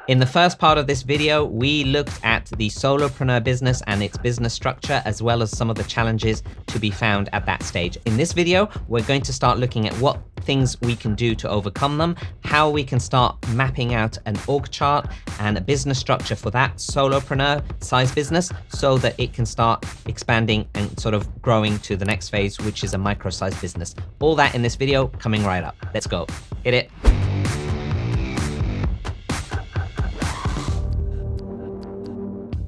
In the first part of this video, we looked at the solopreneur business and its business structure, as well as some of the challenges to be found at that stage. In this video, we're going to start looking at what things we can do to overcome them, how we can start mapping out an org chart and a business structure for that solopreneur size business so that it can start expanding and sort of growing to the next phase, which is a micro-sized business. All that in this video coming right up. Let's go. Hit it.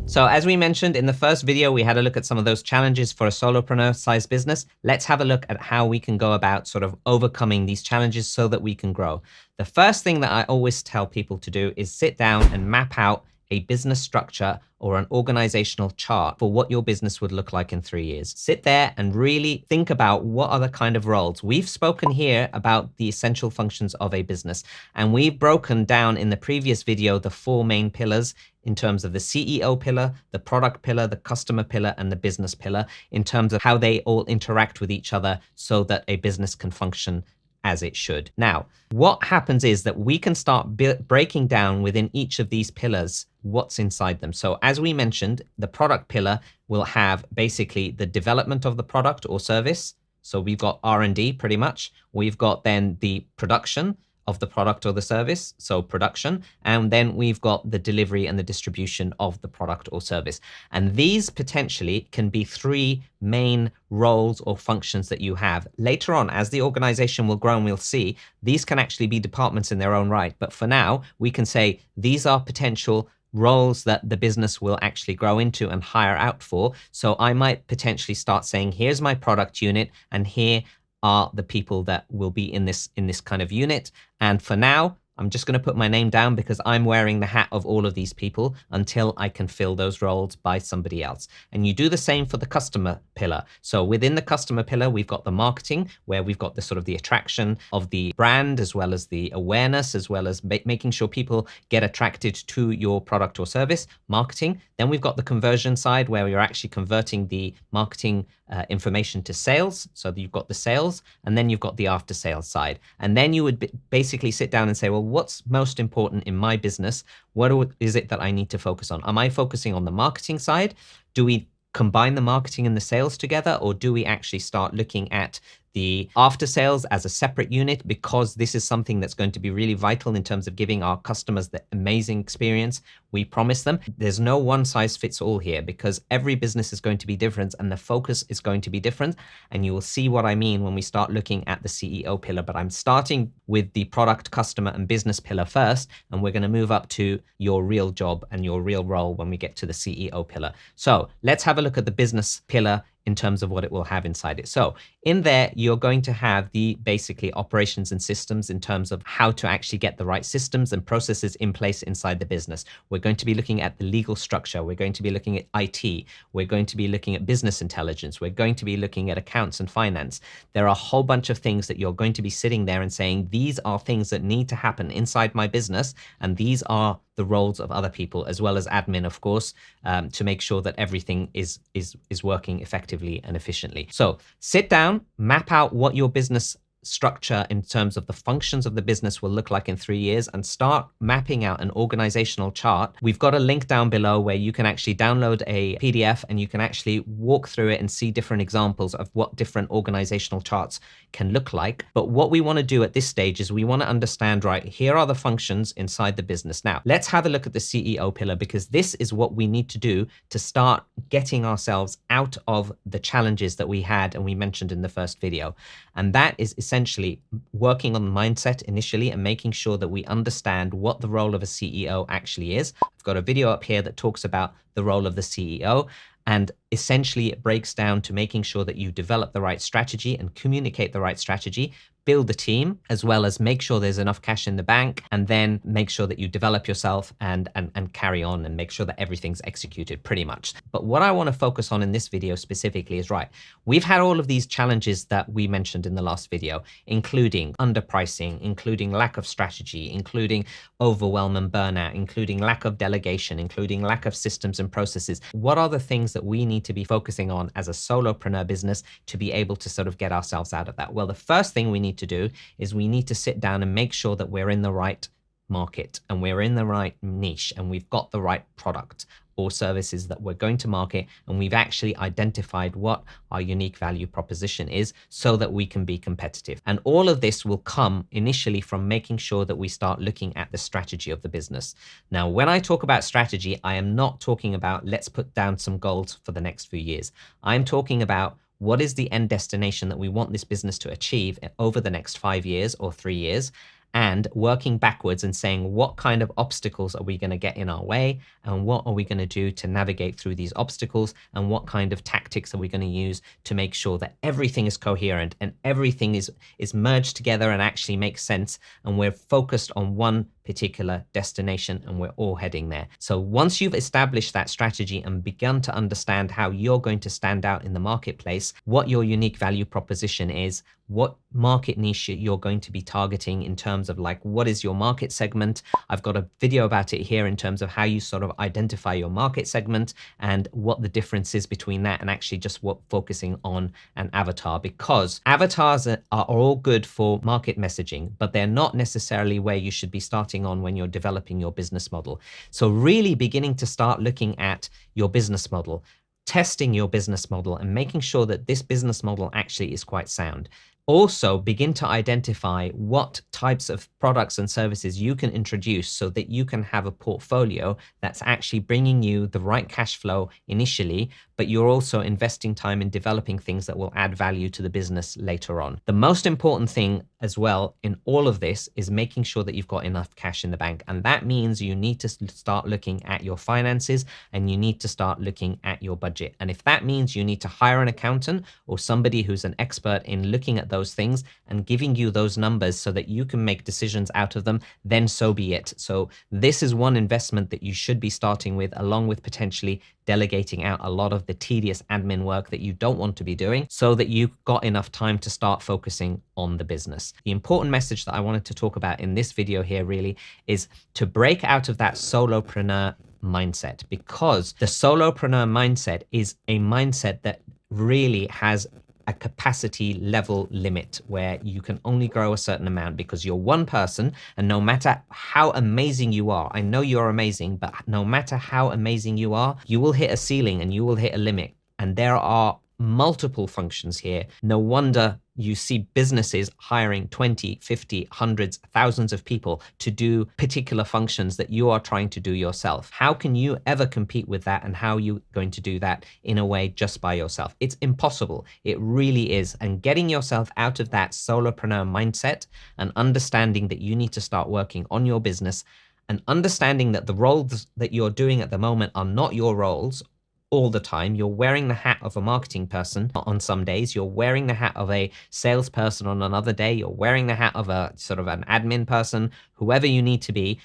So as we mentioned in the first video, we had a look at some of those challenges for a solopreneur size business. Let's have a look at how we can go about sort of overcoming these challenges so that we can grow. The first thing that I always tell people to do is sit down and map out a business structure or an organizational chart for what your business would look like in 3 years. Sit there and really think about what are the kind of roles. We've spoken here about the essential functions of a business, and we've broken down in the previous video the 4 main pillars in terms of the CEO pillar, the product pillar, the customer pillar, and the business pillar in terms of how they all interact with each other so that a business can function as it should. Now, what happens is that we can start breaking down within each of these pillars what's inside them. So as we mentioned, the product pillar will have basically the development of the product or service. So we've got R&D pretty much. We've got then the production of the product or the service, so production, and then we've got the delivery and the distribution of the product or service. And these potentially can be 3 main roles or functions that you have. Later on, as the organization will grow and we'll see, these can actually be departments in their own right. But for now, we can say these are potential roles that the business will actually grow into and hire out for. So I might potentially start saying, here's my product unit, and here are the people that will be in this kind of unit. And for now, I'm just going to put my name down because I'm wearing the hat of all of these people until I can fill those roles by somebody else. And you do the same for the customer pillar. So within the customer pillar, we've got the marketing, where we've got the sort of the attraction of the brand, as well as the awareness, as well as making sure people get attracted to your product or service, marketing. Then we've got the conversion side, where you're actually converting the marketing information to sales. So you've got the sales, and then you've got the after sales side. And then you would basically sit down and say, well, what's most important in my business? What is it that I need to focus on? Am I focusing on the marketing side? Do we combine the marketing and the sales together, or do we actually start looking at the after sales as a separate unit, because this is something that's going to be really vital in terms of giving our customers the amazing experience we promise them? There's no one size fits all here, because every business is going to be different and the focus is going to be different. And you will see what I mean when we start looking at the CEO pillar. But I'm starting with the product, customer, and business pillar first, and we're going to move up to your real job and your real role when we get to the CEO pillar. So let's have a look at the business pillar in terms of what it will have inside it. So in there, you're going to have the basically operations and systems in terms of how to actually get the right systems and processes in place inside the business. We're going to be looking at the legal structure. We're going to be looking at IT. We're going to be looking at business intelligence. We're going to be looking at accounts and finance. There are a whole bunch of things that you're going to be sitting there and saying, these are things that need to happen inside my business, and these are the roles of other people, as well as admin, of course, to make sure that everything is working effectively and efficiently. So sit down, map out what your business structure in terms of the functions of the business will look like in 3 years, and start mapping out an organizational chart. We've got a link down below where you can actually download a PDF and you can actually walk through it and see different examples of what different organizational charts can look like. But what we want to do at this stage is we want to understand, right, here are the functions inside the business. Now, let's have a look at the CEO pillar, because this is what we need to do to start getting ourselves out of the challenges that we had and we mentioned in the first video. And that is essentially working on mindset initially and making sure that we understand what the role of a CEO actually is. I've got a video up here that talks about the role of the CEO. And essentially, it breaks down to making sure that you develop the right strategy and communicate the right strategy, build the team, as well as make sure there's enough cash in the bank, and then make sure that you develop yourself and carry on and make sure that everything's executed pretty much. But what I want to focus on in this video specifically is, right, we've had all of these challenges that we mentioned in the last video, including underpricing, including lack of strategy, including overwhelm and burnout, including lack of delegation, including lack of systems and processes. What are the things that we need to be focusing on as a solopreneur business to be able to sort of get ourselves out of that? Well, the first thing we need to do is we need to sit down and make sure that we're in the right market and we're in the right niche and we've got the right product or services that we're going to market, and we've actually identified what our unique value proposition is so that we can be competitive. And all of this will come initially from making sure that we start looking at the strategy of the business. Now, when I talk about strategy, I am not talking about let's put down some goals for the next few years. I'm talking about what is the end destination that we want this business to achieve over the next 5 years or 3 years, and working backwards and saying what kind of obstacles are we going to get in our way and what are we going to do to navigate through these obstacles, and what kind of tactics are we going to use to make sure that everything is coherent and everything is merged together and actually makes sense, and we're focused on one particular destination and we're all heading there. So once you've established that strategy and begun to understand how you're going to stand out in the marketplace, what your unique value proposition is, what market niche you're going to be targeting in terms of like what is your market segment. I've got a video about it here in terms of how you sort of identify your market segment and what the difference is between that and actually just what focusing on an avatar, because avatars are all good for market messaging, but they're not necessarily where you should be starting on when you're developing your business model. So really beginning to start looking at your business model, testing your business model and making sure that this business model actually is quite sound. Also, begin to identify what types of products and services you can introduce so that you can have a portfolio that's actually bringing you the right cash flow initially, but you're also investing time in developing things that will add value to the business later on. The most important thing as well in all of this is making sure that you've got enough cash in the bank. And that means you need to start looking at your finances and you need to start looking at your budget. And if that means you need to hire an accountant or somebody who's an expert in looking at those things and giving you those numbers so that you can make decisions out of them, then so be it. So this is one investment that you should be starting with, along with potentially delegating out a lot of the tedious admin work that you don't want to be doing so that you've got enough time to start focusing on the business. The important message that I wanted to talk about in this video here really is to break out of that solopreneur mindset, because the solopreneur mindset is a mindset that really has a capacity level limit where you can only grow a certain amount because you're one person, and no matter how amazing you are, I know you're amazing, but no matter how amazing you are, you will hit a ceiling and you will hit a limit. And there are multiple functions here. No wonder you see businesses hiring 20, 50, hundreds, thousands of people to do particular functions that you are trying to do yourself. How can you ever compete with that, and how are you going to do that in a way just by yourself? It's impossible. It really is. And getting yourself out of that solopreneur mindset and understanding that you need to start working on your business and understanding that the roles that you're doing at the moment are not your roles all the time. You're wearing the hat of a marketing person on some days, you're wearing the hat of a salesperson on another day, you're wearing the hat of a sort of an admin person, whoever you need to be.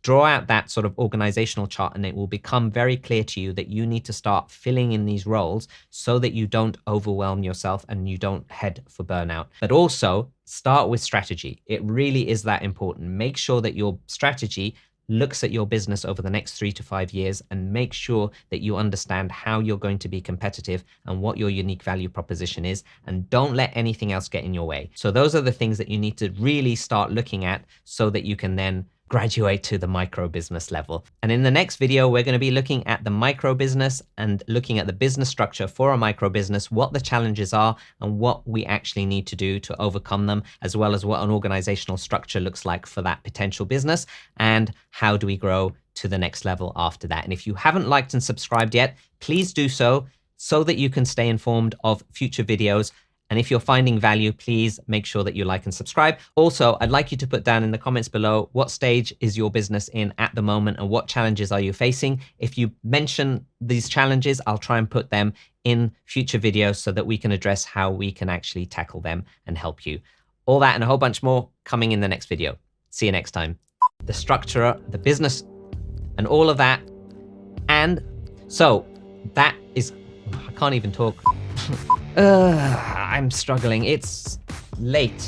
Draw out that sort of organizational chart and it will become very clear to you that you need to start filling in these roles so that you don't overwhelm yourself and you don't head for burnout. But also start with strategy. It really is that important. Make sure that your strategy looks at your business over the next 3 to 5 years and make sure that you understand how you're going to be competitive and what your unique value proposition is, and don't let anything else get in your way. So those are the things that you need to really start looking at so that you can then graduate to the micro business level. And in the next video, we're going to be looking at the micro business and looking at the business structure for a micro business, what the challenges are and what we actually need to do to overcome them, as well as what an organizational structure looks like for that potential business, and how do we grow to the next level after that. And if you haven't liked and subscribed yet, please do so that you can stay informed of future videos. And if you're finding value, please make sure that you like and subscribe. Also, I'd like you to put down in the comments below what stage is your business in at the moment and what challenges are you facing. If you mention these challenges, I'll try and put them in future videos so that we can address how we can actually tackle them and help you. All that and a whole bunch more coming in the next video. See you next time. The structure, the business, and all of that. And so that is, I can't even talk. I'm struggling. It's late.